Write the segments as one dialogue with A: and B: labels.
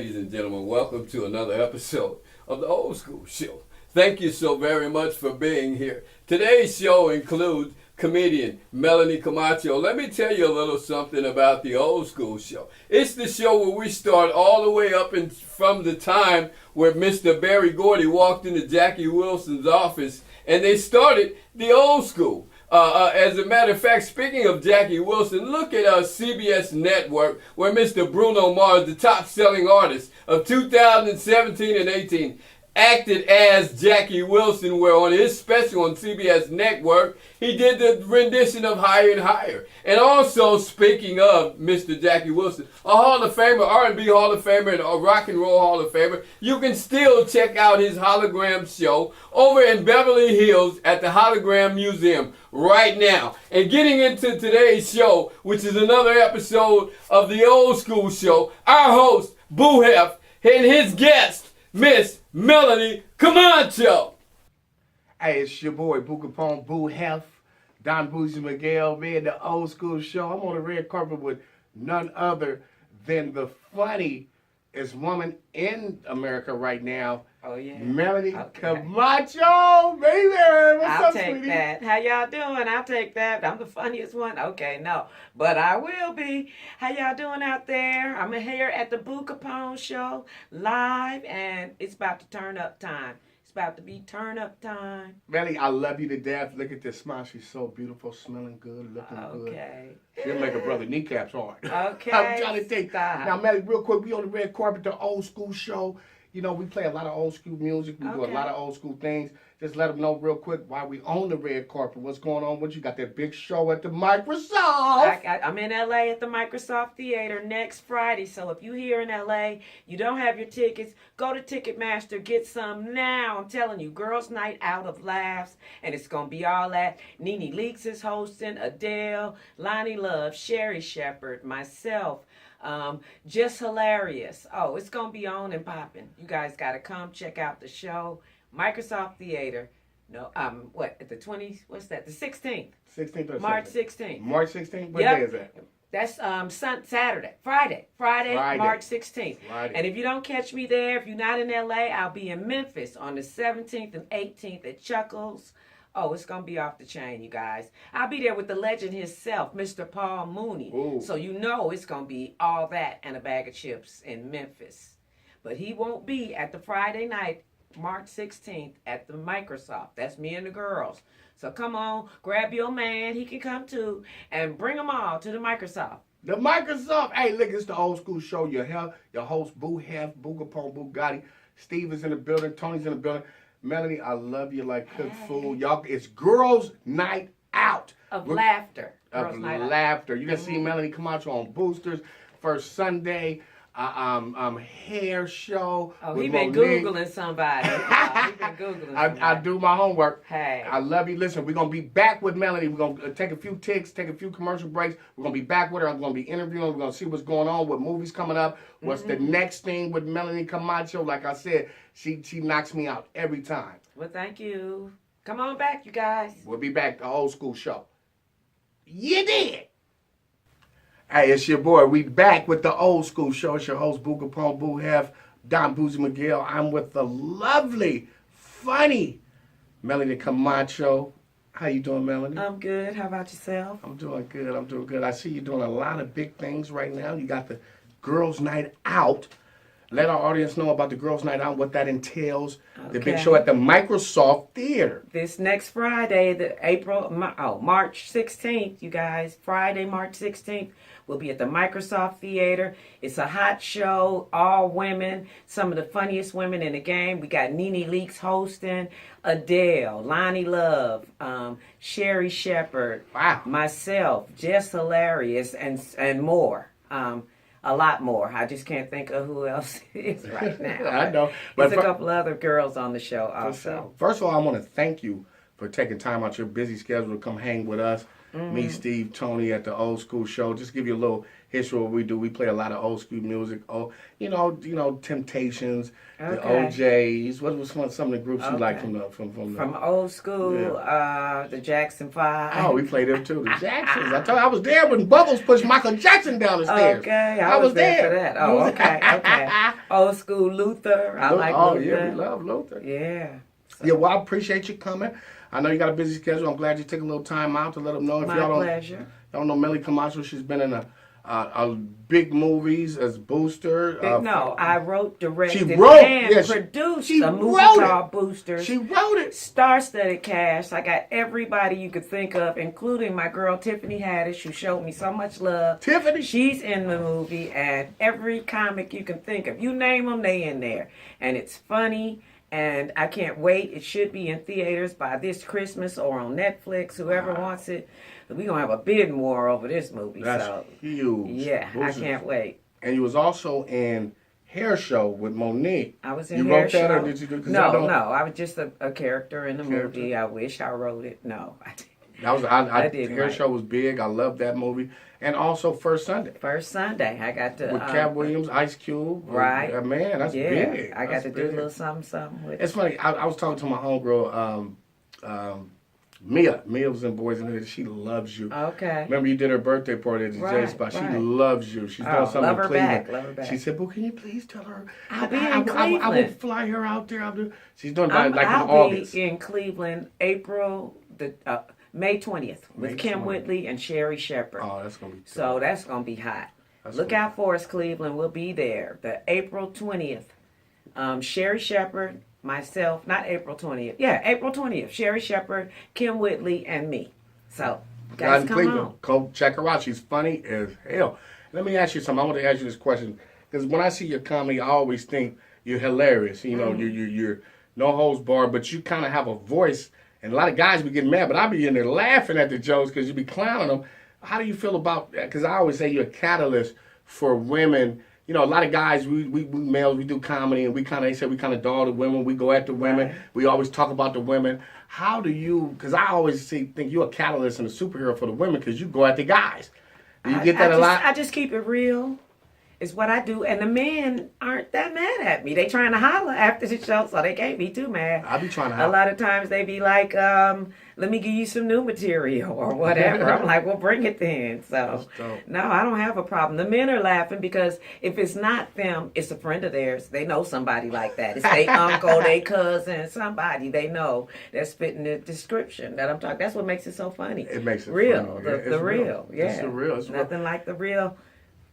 A: ladies and gentlemen, welcome to another episode of the Old School Show. Thank you so very much for being here. Today's show includes comedian Melanie Comarcho. Let me tell you a little something about the Old School Show. It's the show where we start all the way up from the time where Mr. Berry Gordy walked into Jackie Wilson's office and they started the old school. As a matter of fact, speaking of Jackie Wilson, look at CBS Network, where Mr. Bruno Mars, the top-selling artist of 2017 and 18, acted as Jackie Wilson, where on his special on CBS Network, he did the rendition of Higher and Higher. And also, speaking of Mr. Jackie Wilson, a Hall of Famer, R&B Hall of Famer, and a Rock and Roll Hall of Famer, you can still check out his hologram show over in Beverly Hills at the Hologram Museum right now. And getting into today's show, which is another episode of the Old School Show, our host, Boo Hef, and his guest, Miss Melanie Comarcho.
B: Hey, it's your boy, Boo Hef, Don Boozy Miguel, man, the Old School Show. I'm on the red carpet with none other than the funniest woman in America right now.
C: Oh, yeah.
B: Melanie
C: Okay.
B: Camacho, baby. What's
C: I'll
B: up,
C: take
B: sweetie?
C: that. How y'all doing? I'll take that. I'm the funniest one. Okay, no. But I will be. How y'all doing out there? I'm here at the Boo Capone show live, and it's about to turn up time. It's about to be turn up time.
B: Melanie, I love you to death. Look at this smile. She's so beautiful, smelling good, looking good.
C: Okay.
B: She'll make her brother kneecaps hard.
C: Okay.
B: I'm trying to think.
C: Stop.
B: Now, Melanie, real quick, we on the red carpet, the Old School Show. You know, we play a lot of old school music. We do a
C: Okay.
B: lot of old school things. Just let them know real quick why we on the red carpet. What's going on with you? Got that big show at the Microsoft.
C: I'm in LA at the Microsoft Theater next Friday. So if you're here in LA, you don't have your tickets, go to Ticketmaster, get some now. I'm telling you, girls' night out of laughs. And it's going to be all that. Nene Leakes is hosting, Adele, Lonnie Love, Sherry Shepherd, myself. Just hilarious. Oh, it's going to be on and popping. You guys got to come check out the show. Microsoft Theater. No, at the 20th, what's that? The 16th.
B: 16th or
C: March
B: 16th?
C: 16th.
B: March 16th? What
C: Yep.
B: day is that?
C: That's Friday, March 16th.
B: Friday.
C: And if you don't catch me there, if you're not in LA, I'll be in Memphis on the 17th and 18th at Chuckles. Oh, it's going to be off the chain, you guys. I'll be there with the legend himself, Mr. Paul Mooney.
B: Ooh.
C: So you know it's going to be all that and a bag of chips in Memphis. But he won't be at the Friday night, March 16th, at the Microsoft. That's me and the girls. So come on, grab your man. He can come too. And bring them all to the Microsoft.
B: The Microsoft. Hey, look, it's the Old School Show. Your host, Boo Hef, Boo Capone, Bugatti. Steve is in the building. Tony's in the building. Melanie, I love you like cooked food. Y'all, it's girls' night out.
C: Of laughter.
B: Of
C: Girls' night out.
B: laughter. You can see Melanie Comarcho on Boosters. First Sunday, hair show.
C: Oh,
B: with
C: he been
B: Monique.
C: Googling somebody. He been Googling somebody.
B: I do my homework.
C: Hey.
B: I love you. Listen, we're going to be back with Melanie. We're going to take a few ticks, take a few commercial breaks. We're going to be back with her. I'm going to be interviewing. We're going to see what's going on, what movies coming up, what's the next thing with Melanie Comarcho. Like I said, she knocks me out every time.
C: Well, thank you. Come on back, you guys.
B: We'll be back, the Old School Show. You did. Hey, it's your boy. We back with the Old School Show. It's your host, Boo Capone, Boo Hef, Don Boozy Miguel. I'm with the lovely, funny Melanie Comarcho. How you doing, Melanie?
C: I'm good. How about yourself?
B: I'm doing good. I'm doing good. I see you doing a lot of big things right now. You got the Girls' Night Out. Let our audience know about the Girls' Night Out, what that entails. The big
C: Okay.
B: show at the Microsoft Theater.
C: This next Friday, March 16th, you guys. Friday, March 16th, we'll be at the Microsoft Theater. It's a hot show, all women, some of the funniest women in the game. We got Nene Leakes hosting, Adele, Lonnie Love, Sherry Shepherd,
B: Wow.
C: myself, Just Hilarious, and more. A lot more. I just can't think of who else is right now.
B: I know.
C: There's a couple other girls on the show also.
B: First of all, I want to thank you for taking time out your busy schedule to come hang with us. Me, Steve, Tony at the Old School Show. Just give you a little history of what we do. We play a lot of old school music. Oh, you know, Temptations, the OJs. What was some of the groups you like from
C: Old School, the Jackson 5.
B: Oh, we played them too. The Jacksons. I told you I was there when Bubbles pushed Michael Jackson down the stairs.
C: Okay, I was there for that. Oh, okay. Old school Luther. I like Luther.
B: Yeah, we love Luther.
C: Yeah. So,
B: Yeah, well, I appreciate you coming. I know you got a busy schedule. I'm glad you took a little time out to let them know. If
C: my
B: y'all
C: pleasure.
B: don't know Melanie Comarcho, she's been in a big movies as Booster.
C: No, I wrote, directed,
B: she wrote,
C: and
B: yeah,
C: produced
B: she
C: a movie
B: wrote
C: called Boosters.
B: She wrote it.
C: Star-studded cast. I got everybody you could think of, including my girl Tiffany Haddish, who showed me so much love.
B: Tiffany?
C: She's in the movie, and every comic you can think of. You name them, they in there. And it's funny, and I can't wait. It should be in theaters by this Christmas or on Netflix, whoever wants it. We're going to have a bidding war over this movie.
B: That's
C: so
B: huge.
C: yeah,
B: Boosters.
C: I can't wait.
B: And you was also in Hair Show with Monique.
C: I was in
B: You
C: Hair
B: wrote that,
C: Show.
B: or did you do?
C: No, I was just a character in the movie. I wish I wrote it. No, I didn't.
B: That was
C: I didn't
B: Hair
C: write.
B: Show was big. I loved that movie. And also First Sunday
C: First Sunday, I got to
B: with Cat Williams, Ice Cube.
C: Right.
B: Man, that's big.
C: I got
B: That's
C: to do a
B: big.
C: little something with
B: It's
C: it.
B: funny. I was talking to my homegirl, Mia. Mia was in Boys and Hood. She loves you.
C: Okay.
B: Remember you did her birthday party at the J
C: Right,
B: Spot. She
C: right.
B: loves you. She's doing something
C: love
B: in
C: her
B: Cleveland.
C: back, love her back.
B: She said, "Well, can you please tell her
C: I'll be in
B: I will
C: Cleveland.
B: fly her out there." She's doing like in
C: I'll
B: August.
C: be in Cleveland, May 20th with
B: May
C: Kim
B: 20th.
C: Whitley and Sherry Shepherd.
B: Oh, that's gonna be.
C: So that's going to be hot.
B: That's
C: Look
B: gonna
C: out for us, Cleveland. We'll be there. The April 20th. Sherry Shepherd, myself, not April 20th. Yeah, April 20th. Sherry Shepherd, Kim Whitley, and me. So, guys,
B: in
C: come
B: Cleveland.
C: on.
B: Go check her out. She's funny as hell. Let me ask you something. I want to ask you this question because when I see your comedy, I always think you're hilarious. You know, you're no holds barred, but you kind of have a voice. And a lot of guys be getting mad, but I be in there laughing at the jokes because you be clowning them. How do you feel about that? Because I always say you're a catalyst for women. You know, a lot of guys, we males, we do comedy, and we kind of dog the women. We go after women.
C: Right.
B: We always talk about the women. How do you, because I always think you're a catalyst and a superhero for the women because you go after guys. Do you get that a lot?
C: I just keep it real. It's what I do. And the men aren't that mad at me. They trying to holler after the show, so they can't be too mad.
B: I be trying to
C: A
B: holler.
C: lot of times they be like, let me give you some new material or whatever. I'm like, well, bring it then. So,
B: That's dope.
C: no, I don't have a problem. The men are laughing because if it's not them, it's a friend of theirs. They know somebody like that. It's their uncle, their cousin, somebody they know that's fitting the description that I'm talking. That's what makes it so funny.
B: It makes it
C: real.
B: funny.
C: The
B: It's
C: real. Yeah.
B: It's the real. It's real.
C: Nothing like the real.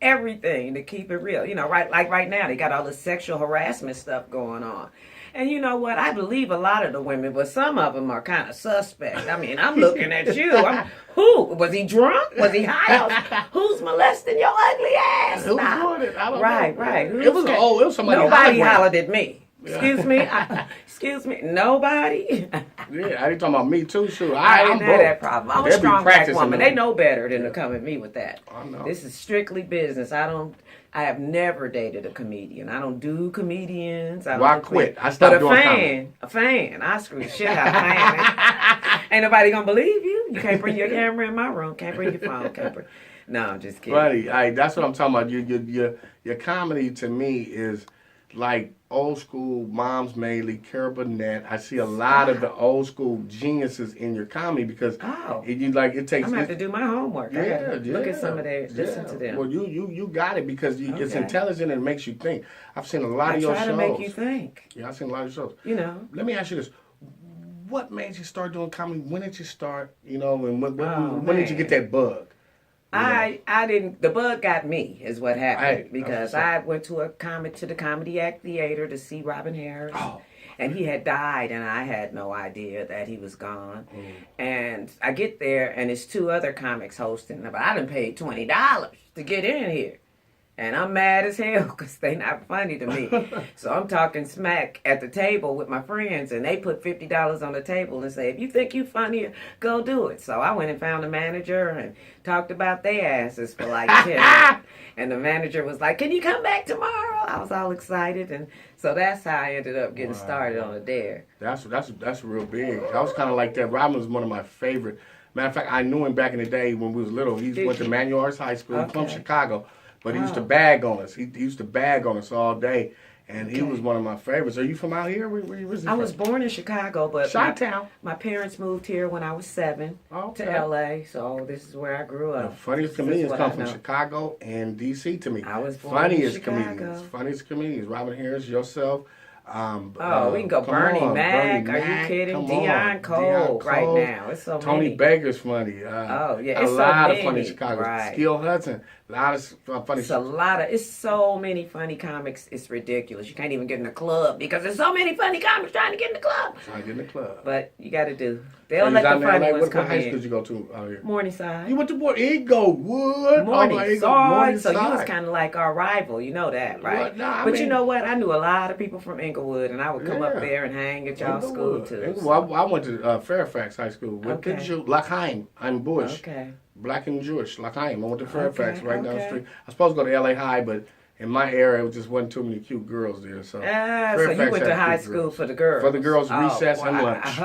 C: Everything to keep it real. You know, right now they got all this sexual harassment stuff going on. And you know what? I believe a lot of the women, but some of them are kind of suspect. I mean, I'm looking at you. Who? Was he drunk? Was he high? Who's molesting your ugly ass?
B: Who's
C: Nah.
B: doing it? I don't
C: Right,
B: know.
C: right.
B: It was somebody.
C: Nobody
B: hollering.
C: hollered at me. Excuse me? Excuse me? Nobody?
B: Yeah, I ain't talking about me too, sure.
C: I
B: I'm
C: didn't have
B: broke.
C: that problem. I'm
B: They
C: a
B: be
C: strong black
B: practicing
C: woman.
B: them.
C: They know better than to come at me with that.
B: I know.
C: This is strictly business. I have never dated a comedian. I don't do comedians.
B: Well, I quit. I stopped doing comedy.
C: A fan. I screw the shit out of fans. Ain't nobody gonna believe you. You can't bring your camera in my room. Can't bring your phone. Can't bring. No, I'm just kidding.
B: Buddy, that's what I'm talking about. Your comedy to me is like old school Moms Mailey, Cara Burnett. I see a lot of the old school geniuses in your comedy because it takes.
C: I'm gonna have to do my homework. I gotta look at some of their, listen to them.
B: Well, you got it because it's
C: Okay.
B: intelligent and it makes you think. I've seen a lot
C: I
B: of your
C: try
B: shows.
C: to make you think.
B: Yeah, I've seen a lot of shows.
C: You know.
B: Let me ask you this. What made you start doing comedy? When did you start? You know, and when did you
C: man.
B: get that bug?
C: I didn't. The bug got me, is what happened,
B: Hey,
C: because
B: that's
C: I went to the Comedy Act Theater to see Robin Harris, and he had died, and I had no idea that he was gone. And I get there, and it's two other comics hosting, but I done paid $20 to get in here. And I'm mad as hell because they not funny to me. So I'm talking smack at the table with my friends, and they put $50 on the table and say, if you think you funny, go do it. So I went and found the manager and talked about their asses for like 10 minutes. And the manager was like, can you come back tomorrow? I was all excited. And so that's how I ended up getting started on a dare.
B: That's real big. I was kind of like that. Robin was one of my favorite. Matter of fact, I knew him back in the day when we was little. He went to Manual Arts High School in Plum, Chicago. But he used to bag on us. He used to bag on us all day. And he was one of my favorites. Are you from out here? Where you
C: I was born in Chicago, but
B: Chi-town.
C: my parents moved here when I was 7 to LA, so this is where I grew up.
B: The funniest comedians come from Chicago and DC to me.
C: I was born in Chicago.
B: Funniest comedians. Robin Harris, yourself.
C: We can go Bernie Mac. Are you kidding? Dion Cole right now. It's so
B: Tony
C: many.
B: Baker's funny.
C: It's
B: a
C: so
B: lot
C: many.
B: of funny Chicago.
C: Right.
B: Skill Hudson. A lot of funny.
C: It's so many funny comics. It's ridiculous. You can't even get in the club because there's so many funny comics trying to get in the club. But you got to do. They'll let the funny ones come in.
B: What high school did you go to out here?
C: Morningside.
B: You went to Eaglewood.
C: Morningside. So you was kind of like our rival. You know that, right?
B: But
C: you know what? I knew a lot of people from Inglewood, and I would come up there and hang at y'all's school too.
B: Well, I went to Fairfax High School. Lachaim. I'm Bush.
C: Okay.
B: Black and Jewish. Lachaim. I went to Fairfax right down the street. I was supposed to go to LA High, but in my area, it just wasn't too many cute girls there. So,
C: so you went to high school for the girls?
B: For the girls, recess and lunch.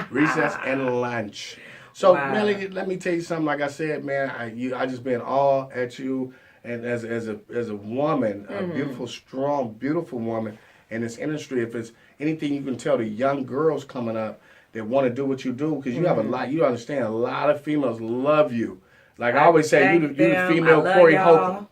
B: Recess and lunch. So, Melanie, let me tell you something. Like I said, man, I just been all at you, and as a woman, a beautiful, strong, beautiful woman in this industry. If it's anything you can tell the young girls coming up that want to do what you do, because you have a lot. You understand, a lot of females love you. Like I always say, you the female Corey Holcomb.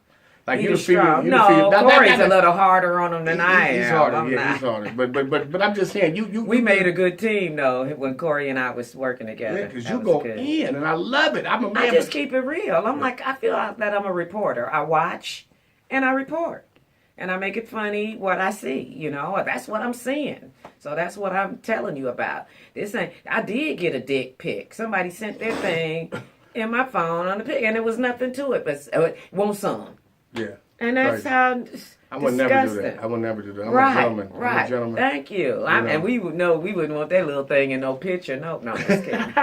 B: Like you the female.
C: Corey's a little harder on him than I am.
B: He's harder. He's harder. But I'm just saying, you.
C: We made a good team though when Corey and I was working together.
B: Because you go in, and I love it. I'm a man.
C: I just keep it real. I'm like, I feel like that I'm a reporter. I watch and I report. And I make it funny what I see, you know. That's what I'm seeing. So that's what I'm telling you about. I did get a dick pic. Somebody sent their thing in my phone on the pic, and there was nothing to it, but want some.
B: Yeah.
C: And that's how
B: I would never do that. I would never do that. I'm a gentleman.
C: Right.
B: I'm a gentleman.
C: Thank you. And we wouldn't want that little thing in no picture. No, I'm just kidding.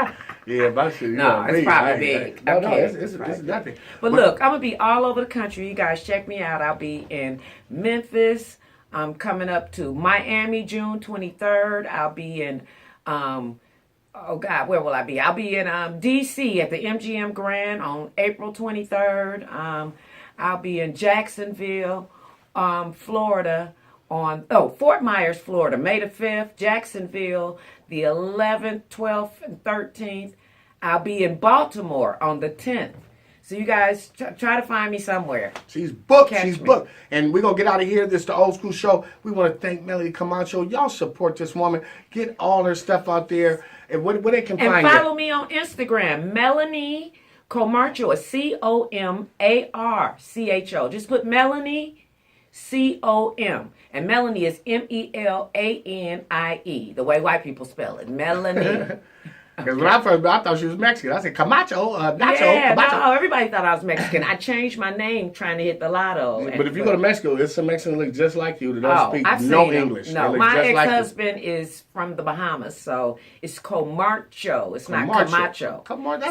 B: Yeah, but
C: it's probably big.
B: No, it's nothing.
C: But look, I'm going to be all over the country. You guys check me out. I'll be in Memphis. I'm coming up to Miami June 23rd. I'll be in, where will I be? I'll be in D.C. at the MGM Grand on April 23rd. I'll be in Jacksonville, Florida Fort Myers, Florida, May the 5th, Jacksonville, the 11th, 12th, and 13th. I'll be in Baltimore on the 10th. So you guys try to find me somewhere.
B: She's booked. Booked. And we're going to get out of here. This is the Old School Show. We want to thank Melanie Comarcho. Y'all support this woman. Get all her stuff out there. And where they can find
C: you. And follow me on Instagram, Melanie Comarcho, Comarcho. Just put Melanie COM. And Melanie is MELANIE, the way white people spell it. Melanie.
B: Because when I thought she was Mexican. I said, Camacho, Nacho, Camacho.
C: No, everybody thought I was Mexican. I changed my name trying to hit the lotto.
B: But if you go to Mexico, it's some Mexicans that look just like you that don't speak no English.
C: No, my ex-husband is from the Bahamas, so it's Comarcho. It's not Camacho. COMARCHO.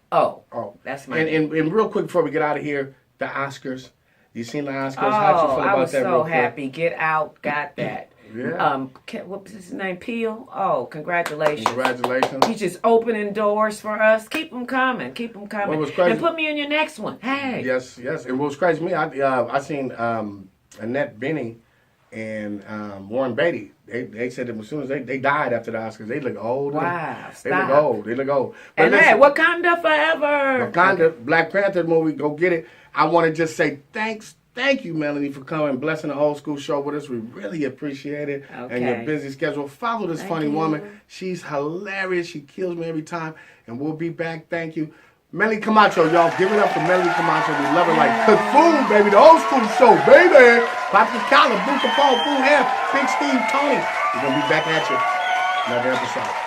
C: Comarcho. That's my name.
B: And real quick before we get out of here, the Oscars. You seen the Oscars? How'd you feel about that?
C: I was so happy. Get Out got that.
B: Yeah.
C: What was his name? Peele? Oh, congratulations.
B: Congratulations.
C: He's just opening doors for us. Keep them coming.
B: What was crazy?
C: And put me in your next one. Hey.
B: Yes. And what was crazy to me, I seen Annette Bening and Warren Beatty. They said that as soon as they died after the Oscars, they look old.
C: Wow.
B: They look old. But
C: and listen, Wakanda forever.
B: Wakanda, Black Panther movie, go get it. I want to just say Thank you, Melanie, for coming, blessing the Old School Show with us. We really appreciate it. And your busy schedule. Follow this funny woman. She's hilarious. She kills me every time. And we'll be back. Thank you. Melanie Comarcho, y'all. Give it up for Melanie Comarcho. We love her like cook food, baby. The Old School Show, baby. Pop the collar, Boo Hef, Boo Hef, Big Steve, Tony. We're going to be back at you. Another episode.